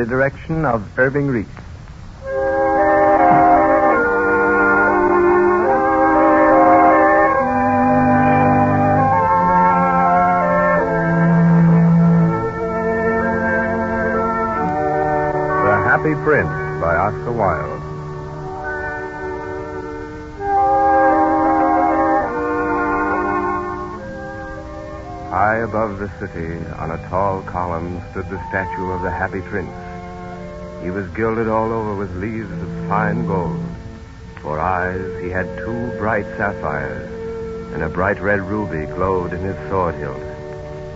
the direction of Irving Reese. The Happy Prince by Oscar Wilde. High above the city, on a tall column, stood the statue of the Happy Prince. He was gilded all over with leaves of fine gold. For eyes, he had 2 bright sapphires, and a bright red ruby glowed in his sword hilt.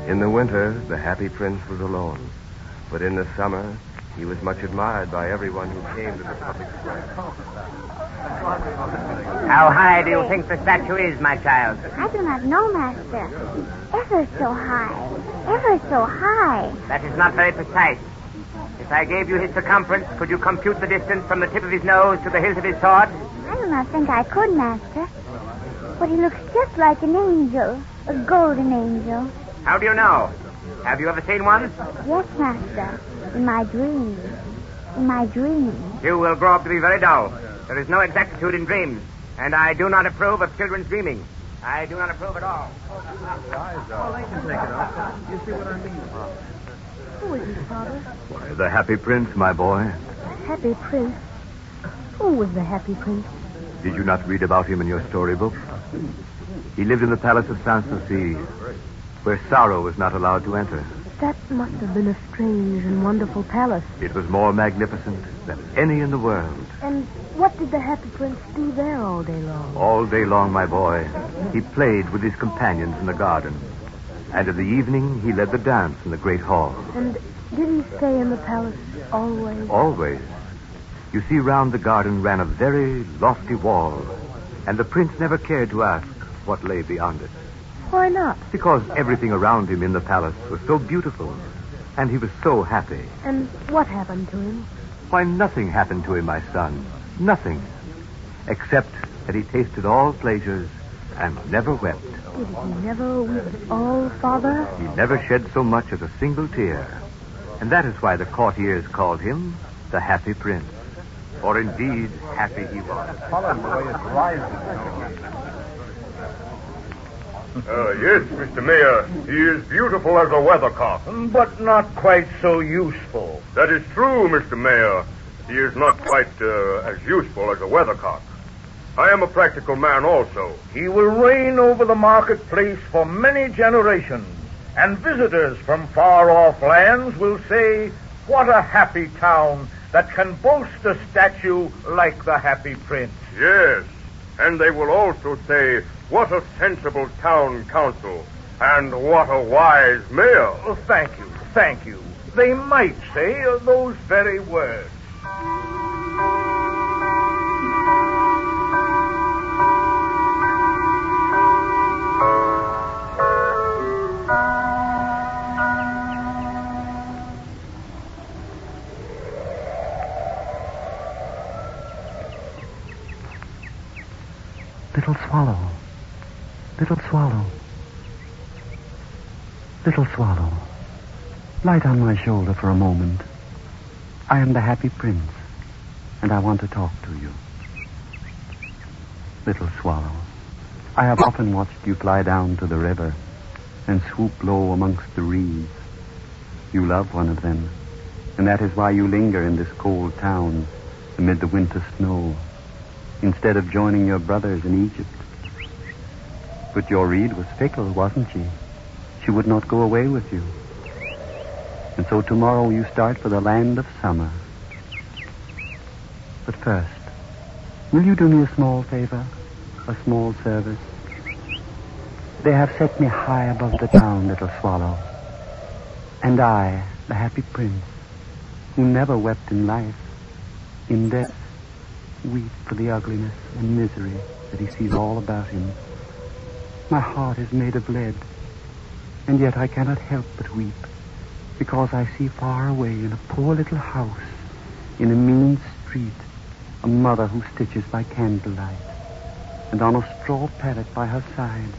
In the winter, the Happy Prince was alone. But in the summer, he was much admired by everyone who came to the public square. How high do you think the statue is, my child? I do not know, Master. Ever so high. Ever so high. That is not very precise. If I gave you his circumference, could you compute the distance from the tip of his nose to the hilt of his sword? I do not think I could, Master. But he looks just like an angel. A golden angel. How do you know? Have you ever seen one? Yes, Master. In my dreams. In my dreams. You will grow up to be very dull. There is no exactitude in dreams. And I do not approve of children's dreaming. I do not approve at all. You see what I mean? Who is he, Father? Why, the Happy Prince, my boy. The Happy Prince? Who was the Happy Prince? Did you not read about him in your storybook? He lived in the palace of Sanssouci, where sorrow was not allowed to enter. That must have been a strange and wonderful palace. It was more magnificent than any in the world. And what did the Happy Prince do there all day long? All day long, my boy, he played with his companions in the garden. And in the evening, he led the dance in the great hall. And did he stay in the palace always? Always. You see, round the garden ran a very lofty wall, and the prince never cared to ask what lay beyond it. Why not? Because everything around him in the palace was so beautiful, and he was so happy. And what happened to him? Why, nothing happened to him, my son. Nothing. Except that he tasted all pleasures and never wept. Did he never weep at all, Father? He never shed so much as a single tear. And that is why the courtiers called him the Happy Prince. For indeed, happy he was. Follow the way it's rising. Yes, Mr. Mayor. He is beautiful as a weathercock. But not quite so useful. That is true, Mr. Mayor. He is not quite as useful as a weathercock. I am a practical man also. He will reign over the marketplace for many generations, and visitors from far-off lands will say, what a happy town that can boast a statue like the Happy Prince. Yes, and they will also say, what a sensible town council, and what a wise mayor. Oh, thank you. They might say those very words. Little swallow, little swallow, little swallow, light on my shoulder for a moment. I am the Happy Prince, and I want to talk to you. Little swallow, I have often watched you fly down to the river and swoop low amongst the reeds. You love one of them, and that is why you linger in this cold town amid the winter snow, instead of joining your brothers in Egypt. But your reed was fickle, wasn't she? She would not go away with you. And so tomorrow you start for the land of summer. But first, will you do me a small favor? A small service? They have set me high above the town, little swallow. And I, the Happy Prince, who never wept in life, in death, weep for the ugliness and misery that he sees all about him. My heart is made of lead, and yet I cannot help but weep, because I see far away in a poor little house, in a mean street, a mother who stitches by candlelight, and on a straw pallet by her side,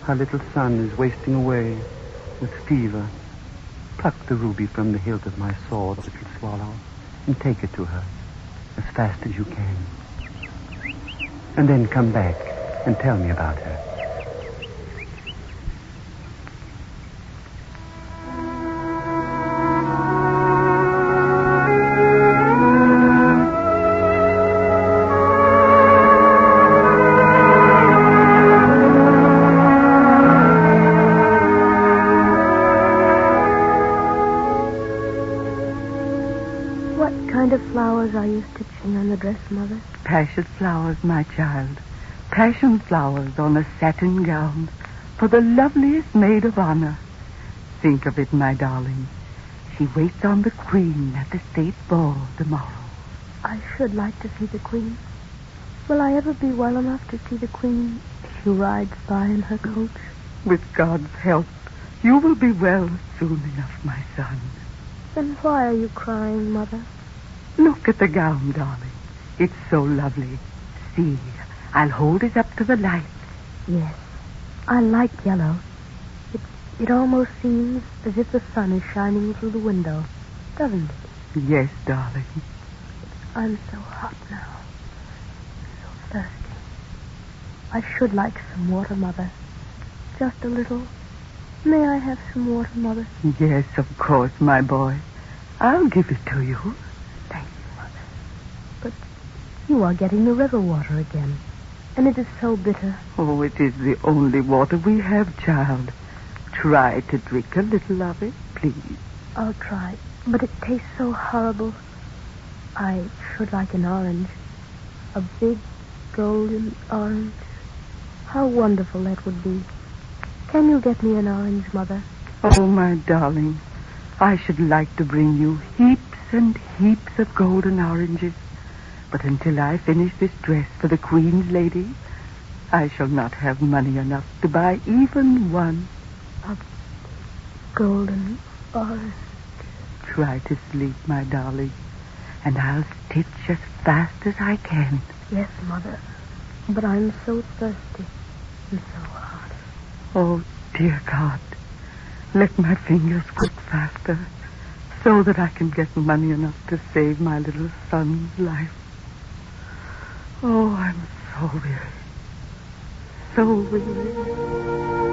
her little son is wasting away with fever Pluck the ruby from the hilt of my sword, little swallow, and take it to her as fast as you can. And then come back and tell me about her. Flowers are you stitching on the dress, Mother? Passion flowers, my child. Passion flowers on a satin gown for the loveliest maid of honor. Think of it, my darling. She waits on the Queen at the state ball tomorrow. I should like to see the Queen. Will I ever be well enough to see the Queen as she rides by in her coach? With God's help, you will be well soon enough, my son. Then why are you crying, Mother? Look at the gown, darling. It's so lovely. See, I'll hold it up to the light. Yes, I like yellow. It almost seems as if the sun is shining through the window, doesn't it? Yes, darling. I'm so hot now. So thirsty. I should like some water, Mother. Just a little. May I have some water, Mother? Yes, of course, my boy. I'll give it to you. Thank you, Mother. But you are getting the river water again. And it is so bitter. Oh, it is the only water we have, child. Try to drink a little of it, please. I'll try. But it tastes so horrible. I should like an orange. A big golden orange. How wonderful that would be. Can you get me an orange, Mother? Oh, my darling. I should like to bring you heaps and heaps of golden oranges. But until I finish this dress for the Queen's lady, I shall not have money enough to buy even one. A golden orange. Try to sleep, my darling, and I'll stitch as fast as I can. Yes, Mother. But I'm so thirsty and so hot. Oh, dear God, let my fingers work faster so that I can get money enough to save my little son's life. Oh, I'm so weary. So weary.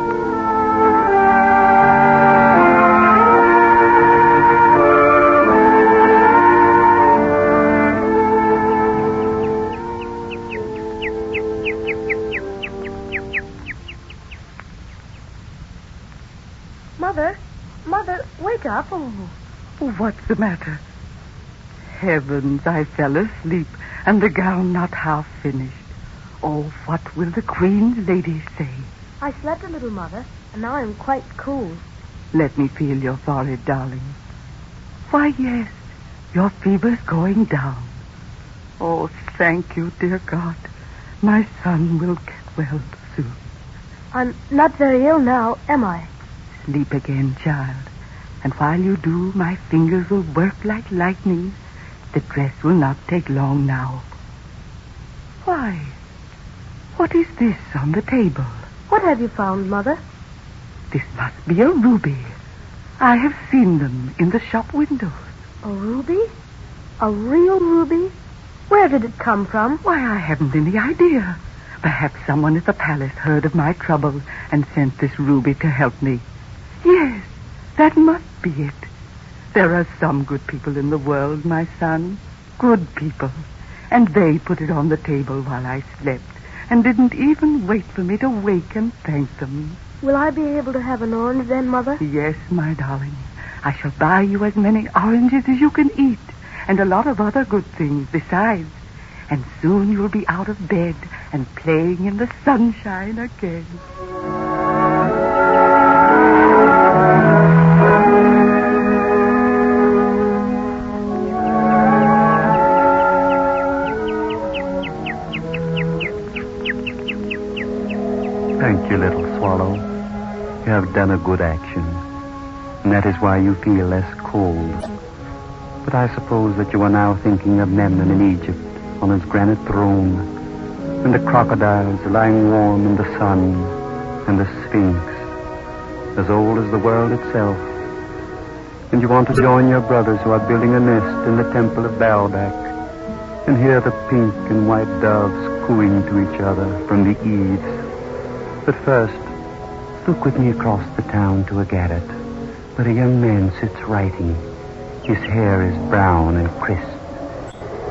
Mother, wake up. Oh, what's the matter? Heavens, I fell asleep, and the gown not half finished. Oh, what will the Queen's lady say? I slept a little, Mother, and now I'm quite cool. Let me feel your forehead, darling. Why, yes, your fever's going down. Oh, thank you, dear God. My son will get well soon. I'm not very ill now, am I? Sleep again, child. And while you do, my fingers will work like lightning. The dress will not take long now. Why? What is this on the table? What have you found, Mother? This must be a ruby. I have seen them in the shop windows. A ruby? A real ruby? Where did it come from? Why, I haven't any idea. Perhaps someone at the palace heard of my trouble and sent this ruby to help me. Yes, that must be it. There are some good people in the world, my son. Good people. And they put it on the table while I slept and didn't even wait for me to wake and thank them. Will I be able to have an orange then, Mother? Yes, my darling. I shall buy you as many oranges as you can eat and a lot of other good things besides. And soon you'll be out of bed and playing in the sunshine again. Thank you, little swallow. You have done a good action, and that is why you feel less cold. But I suppose that you are now thinking of Memnon in Egypt on his granite throne, and the crocodiles lying warm in the sun, and the Sphinx, as old as the world itself. and you want to join your brothers who are building a nest in the temple of Baalbek, and hear the pink and white doves cooing to each other from the eaves. But first, look with me across the town to a garret, where a young man sits writing. His hair is brown and crisp.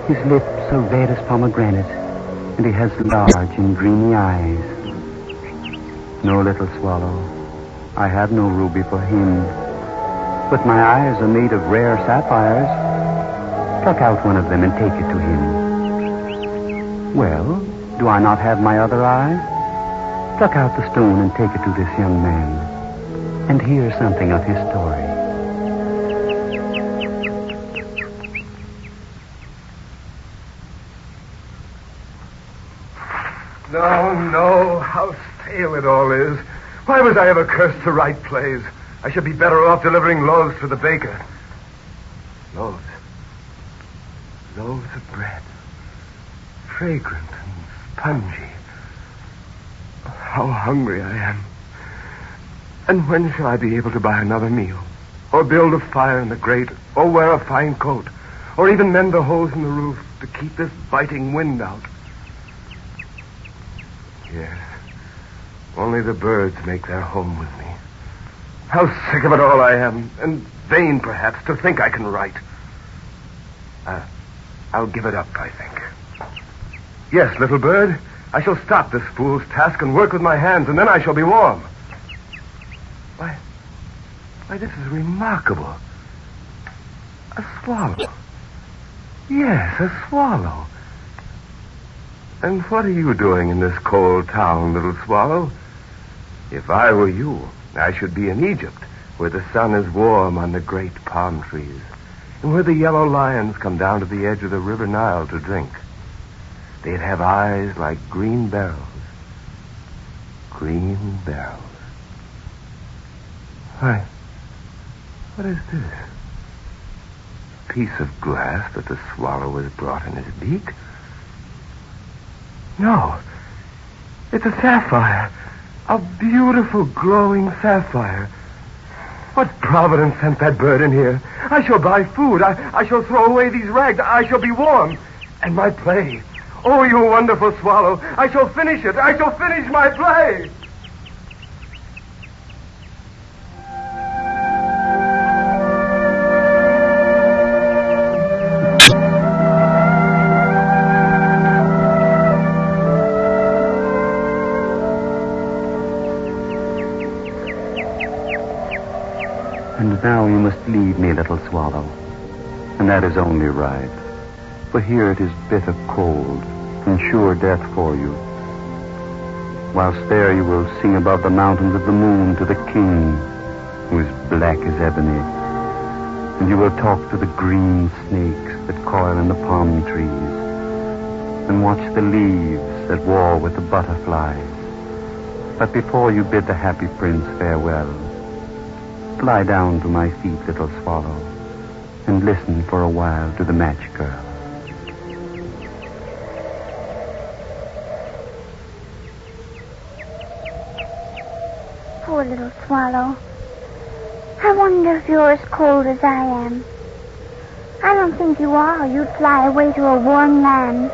His lips are red as pomegranate, and he has large and dreamy eyes. No, little swallow, I have no ruby for him, but my eyes are made of rare sapphires. Pluck out one of them and take it to him. Well, do I not have my other eye? Pluck out the stone and take it to this young man, and hear something of his story. No, how stale it all is. Why was I ever cursed to write plays? I should be better off delivering loaves to the baker. Loaves of bread. Fragrant and spongy. How hungry I am. And when shall I be able to buy another meal? Or build a fire in the grate? Or wear a fine coat? Or even mend the holes in the roof to keep this biting wind out? Yes. Only the birds make their home with me. How sick of it all I am, and vain, perhaps, to think I can write. I'll give it up, I think. Yes, little bird, I shall stop this fool's task and work with my hands, and then I shall be warm. Why, this is remarkable. A swallow. Yes, a swallow. And what are you doing in this cold town, little swallow? If I were you, I should be in Egypt, where the sun is warm on the great palm trees, and where the yellow lions come down to the edge of the river Nile to drink. They'd have eyes like green beryls. Green beryls. Why, what is this? A piece of glass that the swallow has brought in his beak? No, it's a sapphire. A beautiful, glowing sapphire. What providence sent that bird in here? I shall buy food. I shall throw away these rags. I shall be warm. And my play. Oh, you wonderful swallow. I shall finish it. I shall finish my play. And now you must leave me, little swallow. And that is only right. For here it is bitter cold, and sure death for you. Whilst there you will sing above the mountains of the moon to the king, who is black as ebony. And you will talk to the green snakes that coil in the palm trees, and watch the leaves that war with the butterflies. But before you bid the happy prince farewell, lie down to my feet, little swallow, and listen for a while to the match girl. Poor little swallow. I wonder if you're as cold as I am. I don't think you are. You'd fly away to a warm land.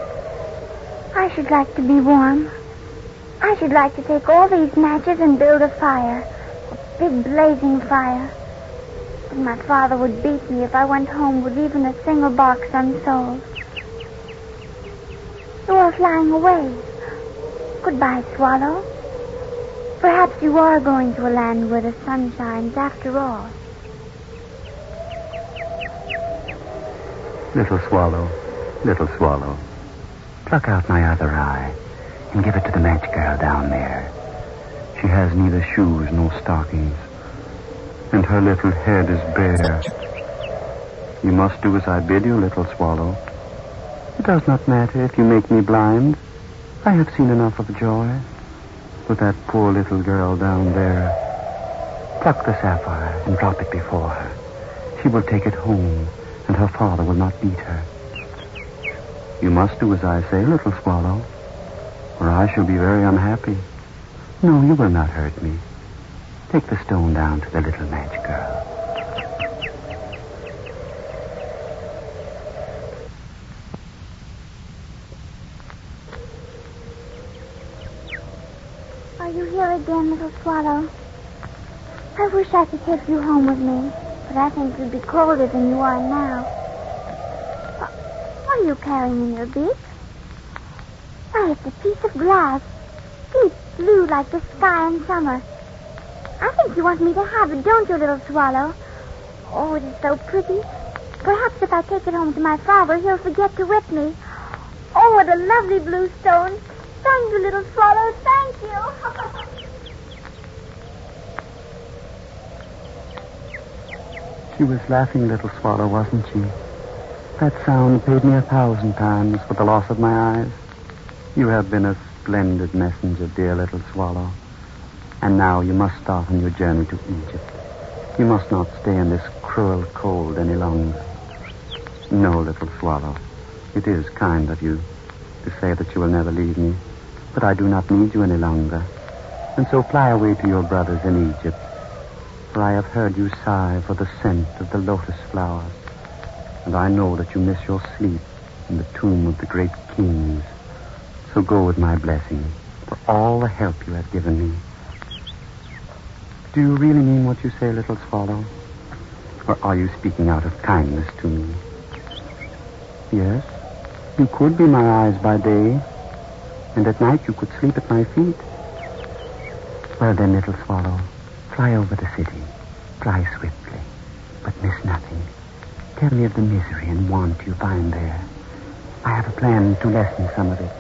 I should like to be warm. I should like to take all these matches and build a fire. Big blazing fire. But my father would beat me if I went home with even a single box unsold. You are flying away. Goodbye, swallow. Perhaps you are going to a land where the sun shines after all. Little swallow, pluck out my other eye and give it to the match girl down there. She has neither shoes nor stockings, and her little head is bare. You must do as I bid you, little swallow. It does not matter if you make me blind. I have seen enough of joy. But that poor little girl down there, pluck the sapphire and drop it before her. She will take it home, and her father will not beat her. You must do as I say, little swallow, or I shall be very unhappy. No, you will not hurt me. Take the stone down to the little match girl. Are you here again, little swallow? I wish I could take you home with me, but I think you'd be colder than you are now. What are you carrying in your beak? Why, it's a piece of glass. Deep blue like the sky in summer. I think you want me to have it, don't you, little swallow? Oh, it is so pretty. Perhaps if I take it home to my father, he'll forget to whip me. Oh, what a lovely blue stone. Thank you, little swallow. Thank you. She was laughing, little swallow, wasn't she? That sound paid me 1,000 times for the loss of my eyes. You have been a splendid messenger, dear little swallow. And now you must start on your journey to Egypt. You must not stay in this cruel cold any longer. No, little swallow. It is kind of you to say that you will never leave me, but I do not need you any longer. And so fly away to your brothers in Egypt, for I have heard you sigh for the scent of the lotus flowers, and I know that you miss your sleep in the tomb of the great kings. So go with my blessing for all the help you have given me. Do you really mean what you say, little swallow? Or are you speaking out of kindness to me? Yes, you could be my eyes by day, and at night you could sleep at my feet. Well then, little swallow, fly over the city. Fly swiftly, but miss nothing. Tell me of the misery and want you find there. I have a plan to lessen some of it.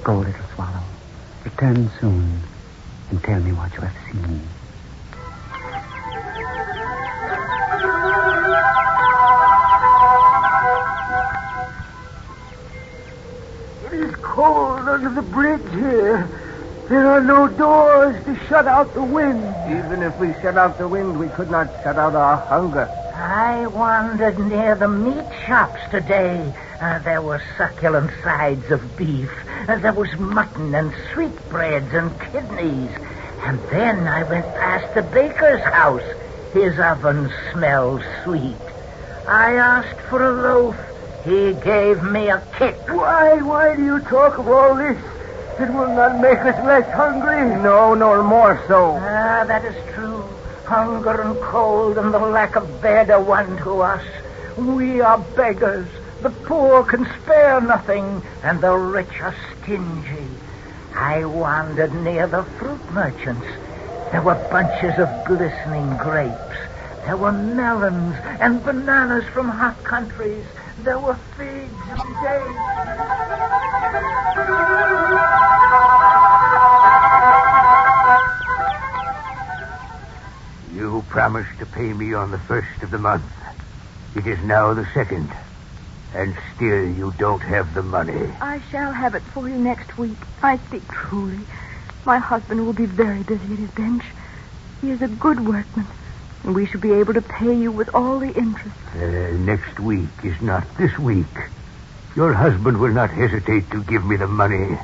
Go, little swallow. Return soon and tell me what you have seen. It is cold under the bridge here. There are no doors to shut out the wind. Even if we shut out the wind, we could not shut out our hunger. I wandered near the meat shops today. There were succulent sides of beef. There was mutton and sweetbreads and kidneys. And then I went past the baker's house. His oven smelled sweet. I asked for a loaf. He gave me a kick. Why do you talk of all this? It will not make us less hungry. No, nor more so. That is true. Hunger and cold and the lack of bed are one to us. We are beggars. The poor can spare nothing, and the rich are stingy. I wandered near the fruit merchants. There were bunches of glistening grapes. There were melons and bananas from hot countries. There were figs and dates. You promised to pay me on the 1st of the month. It is now the 2nd. And still you don't have the money. I shall have it for you next week. I speak truly. My husband will be very busy at his bench. He is a good workman, and we shall be able to pay you with all the interest. Next week is not this week. Your husband will not hesitate to give me the money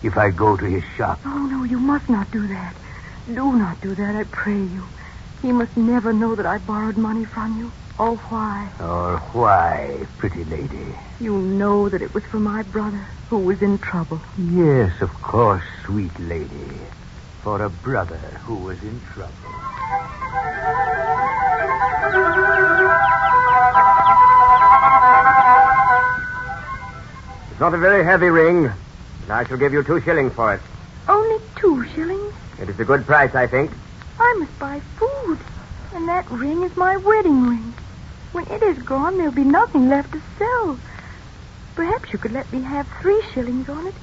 if I go to his shop. Oh, no, you must not do that. Do not do that, I pray you. He must never know that I borrowed money from you. Oh, why? Or why, pretty lady? You know that it was for my brother, who was in trouble. Yes, of course, sweet lady. For a brother who was in trouble. It's not a very heavy ring, and I shall give you 2 shillings for it. Only 2 shillings? It is a good price, I think. I must buy food, and that ring is my wedding ring. When it is gone, there'll be nothing left to sell. Perhaps you could let me have 3 shillings on it.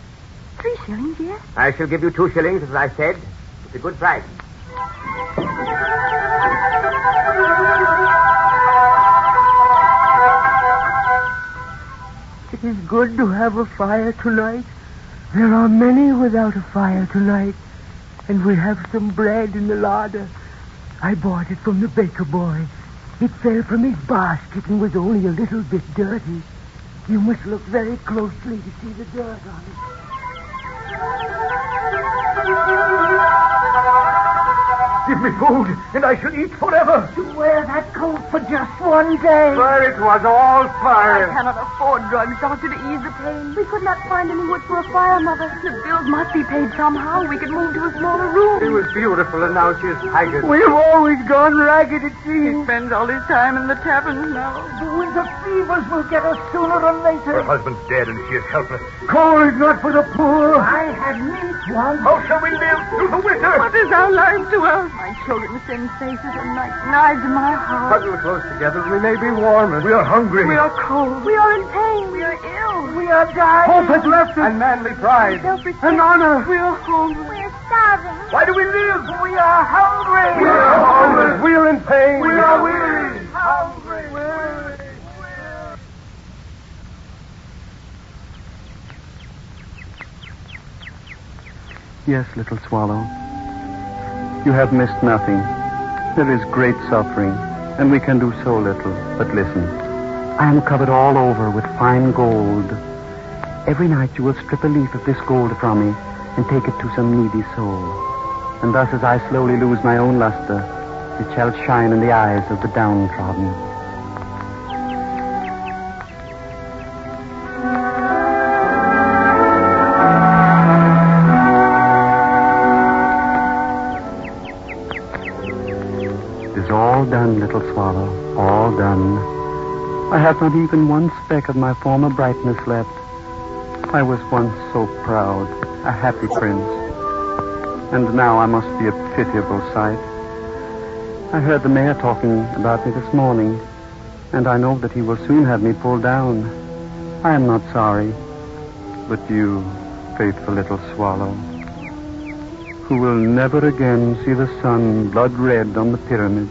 3 shillings, yes? I shall give you 2 shillings, as I said. It's a good price. It is good to have a fire tonight. There are many without a fire tonight. And we have some bread in the larder. I bought it from the baker boy. It fell from his basket and was only a little bit dirty. You must look very closely to see the dirt on it. me food, and I shall eat forever. To wear that coat for just one day. But it was all I fire. cannot afford drugs, Doctor, to ease the pain. We could not find any wood for a fire, Mother. The bills must be paid somehow. We could move to a smaller room. She was beautiful, and now she is haggard. We've always gone ragged, it seems. He spends all his time in the tavern now. The winter fevers will get us sooner or later. Her husband's dead and she is helpless. Coal is not for the poor. I had meat once. How shall we live through the winter? What is our life to us? My children send faces and like knives in my heart. Huddle close together, we may be warmer. We are hungry. We are cold. We are in pain. We are ill. We are dying. Hope has left us. And manly pride. Self-respect. And honor. We are hungry. We're starving. Why do we live? We are hungry. We are homeless. We are in pain. We are weary. hungry. Yes, little swallow. You have missed nothing. There is great suffering, and we can do so little. But listen, I am covered all over with fine gold. Every night you will strip a leaf of this gold from me and take it to some needy soul. And thus as I slowly lose my own luster, it shall shine in the eyes of the downtrodden. All done, little swallow, all done. I have not even one speck of my former brightness left. I was once so proud, a happy prince. And now I must be a pitiable sight. I heard the mayor talking about me this morning, and I know that he will soon have me pulled down. I am not sorry, but you, faithful little swallow, who will never again see the sun blood red on the pyramids,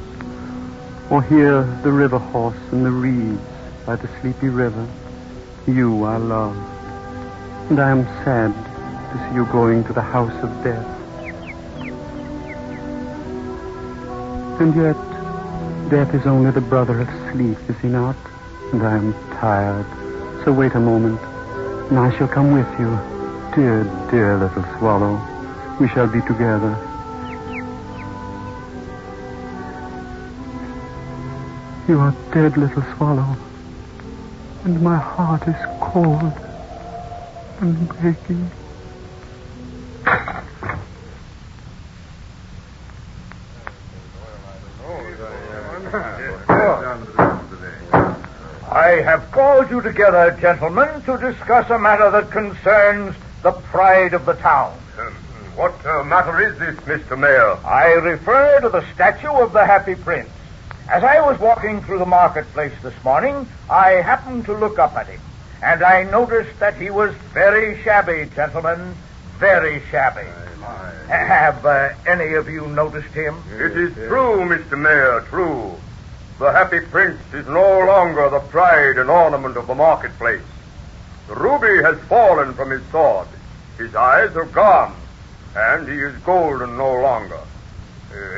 or hear the river horse in the reeds by the sleepy river. You I love, and I am sad to see you going to the house of death. And yet, death is only the brother of sleep, is he not? And I am tired, so wait a moment, and I shall come with you. Dear, dear little swallow, we shall be together. You are dead, little swallow, and my heart is cold and breaking. I have called you together, gentlemen, to discuss a matter that concerns the pride of the town. What matter is this, Mr. Mayor? I refer to the statue of the Happy Prince. As I was walking through the marketplace this morning, I happened to look up at him, and I noticed that he was very shabby, gentlemen, very shabby. Have any of you noticed him? It is true, Mr. Mayor, true. The Happy Prince is no longer the pride and ornament of the marketplace. The ruby has fallen from his sword. His eyes are gone, and he is golden no longer.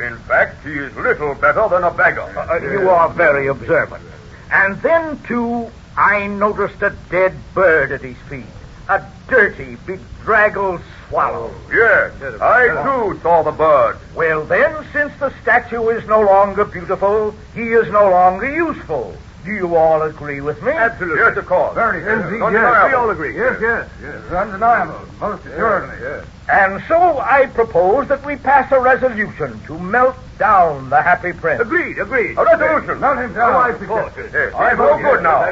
In fact, he is little better than a beggar. You are very observant. And then, too, I noticed a dead bird at his feet. A dirty, bedraggled swallow. Yes, I too saw the bird. Well, then, since the statue is no longer beautiful, he is no longer useful. Do you all agree with me? Absolutely. Yes, of course. Very yes, yes, we all agree. Yes. Undeniable. Most assuredly. Yes. And so I propose that we pass a resolution to melt down the Happy Prince. Agreed. A resolution. Melt him down. Of course. Yes. I vote good now.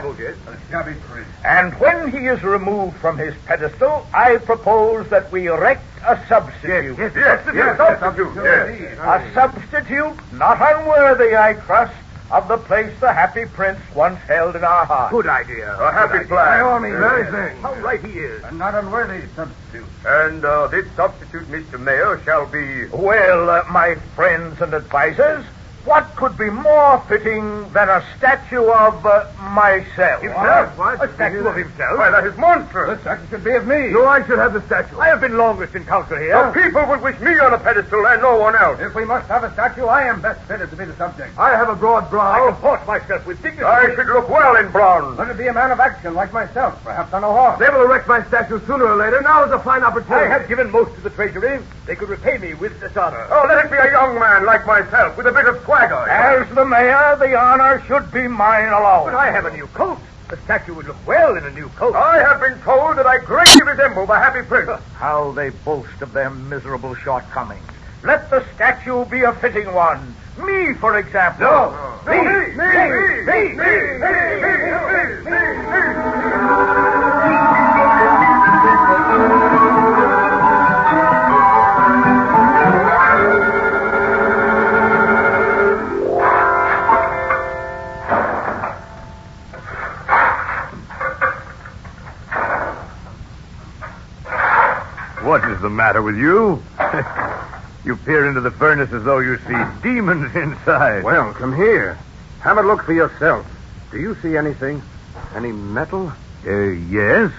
And when he is removed from his pedestal, I propose that we erect a substitute. Yes, substitute. Yes. A substitute not unworthy, I trust, of the place the Happy Prince once held in our hearts. Good idea. A happy plan. By all means. Very thing. How right he is. And not unworthy substitute. And this substitute, Mr. Mayor, shall be... Well, my friends and advisors, What could be more fitting than a statue of myself? Himself? What? A statue of himself? Why, that is monstrous. The statue should be of me. No, I should have the statue. I have been longest in council here. The people would wish me on a pedestal and no one else. If we must have a statue, I am best fitted to be the subject. I have a broad brow. I comport myself with dignity. I should look well in bronze. Let it be a man of action like myself, perhaps on a horse. They will erect my statue sooner or later. Now is a fine opportunity. I have given most to the treasury. They could repay me with dishonor. Oh, let it be a young man like myself with a bit of swagger. As the mayor, the honor should be mine alone. But I have a new coat. The statue would look well in a new coat. I have been told that I greatly resemble the Happy Prince. How they boast of their miserable shortcomings. Let the statue be a fitting one. Me, for example. No. Me. What is the matter with you? You peer into the furnace as though you see demons inside. Well, come here. Have a look for yourself. Do you see anything? Any metal? Yes.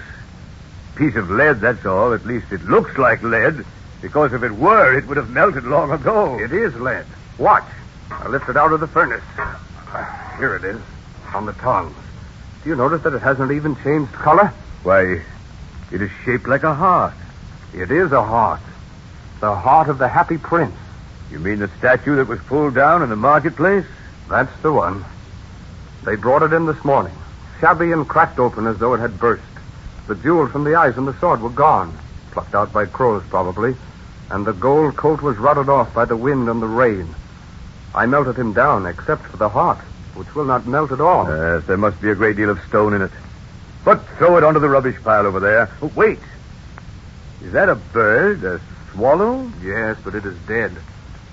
Piece of lead, that's all. At least it looks like lead. Because if it were, it would have melted long ago. It is lead. Watch. I lift it out of the furnace. Here it is, on the tongs. Do you notice that it hasn't even changed color? Why, it is shaped like a heart. It is a heart. The heart of the Happy Prince. You mean the statue that was pulled down in the marketplace? That's the one. They brought it in this morning, shabby and cracked open as though it had burst. The jewels from the eyes and the sword were gone, plucked out by crows probably, and the gold coat was rotted off by the wind and the rain. I melted him down, except for the heart, which will not melt at all. Yes, there must be a great deal of stone in it. But throw it onto the rubbish pile over there. Oh, wait. Is that a bird? A swallow? Yes, but it is dead.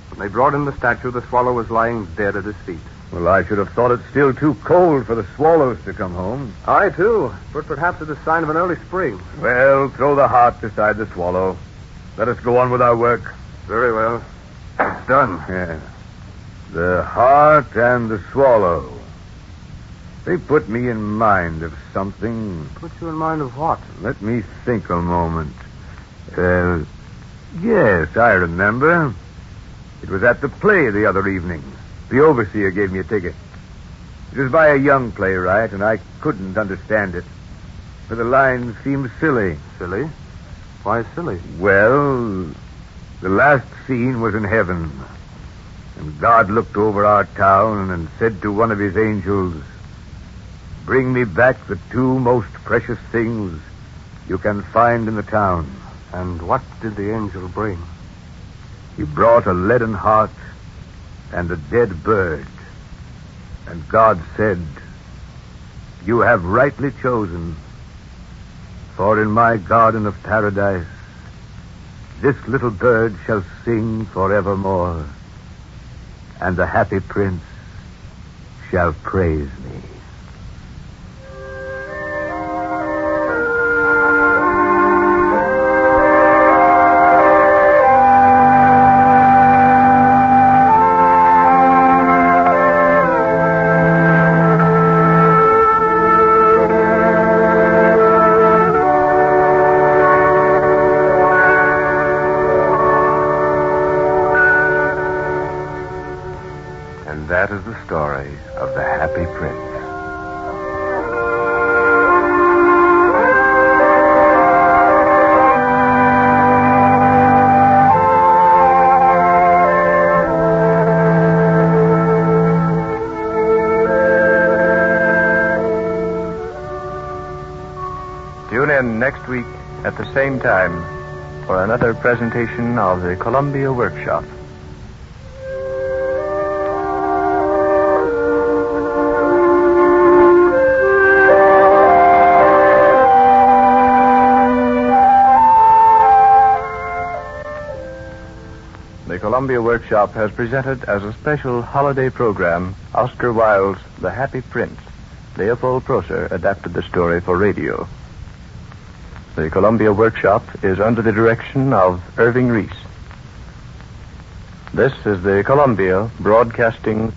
When they brought in the statue, the swallow was lying dead at his feet. Well, I should have thought it still too cold for the swallows to come home. I, too. But perhaps it is a sign of an early spring. Well, throw the heart beside the swallow. Let us go on with our work. Very well. It's done. Yeah. The heart and the swallow. They put me in mind of something. Put you in mind of what? Let me think a moment. Yes, I remember. It was at the play the other evening. The overseer gave me a ticket. It was by a young playwright, and I couldn't understand it. For the lines seemed silly. Silly? Why silly? Well, the last scene was in heaven. And God looked over our town and said to one of his angels, "Bring me back the two most precious things you can find in the town." And what did the angel bring? He brought a leaden heart and a dead bird. And God said, "You have rightly chosen, for in my garden of paradise this little bird shall sing forevermore, and the Happy Prince shall praise me." That is the story of the Happy Prince. Tune in next week at the same time for another presentation of the Columbia Workshop. The Columbia Workshop has presented as a special holiday program Oscar Wilde's The Happy Prince. Leopold Prosser adapted the story for radio. The Columbia Workshop is under the direction of Irving Reese. This is the Columbia Broadcasting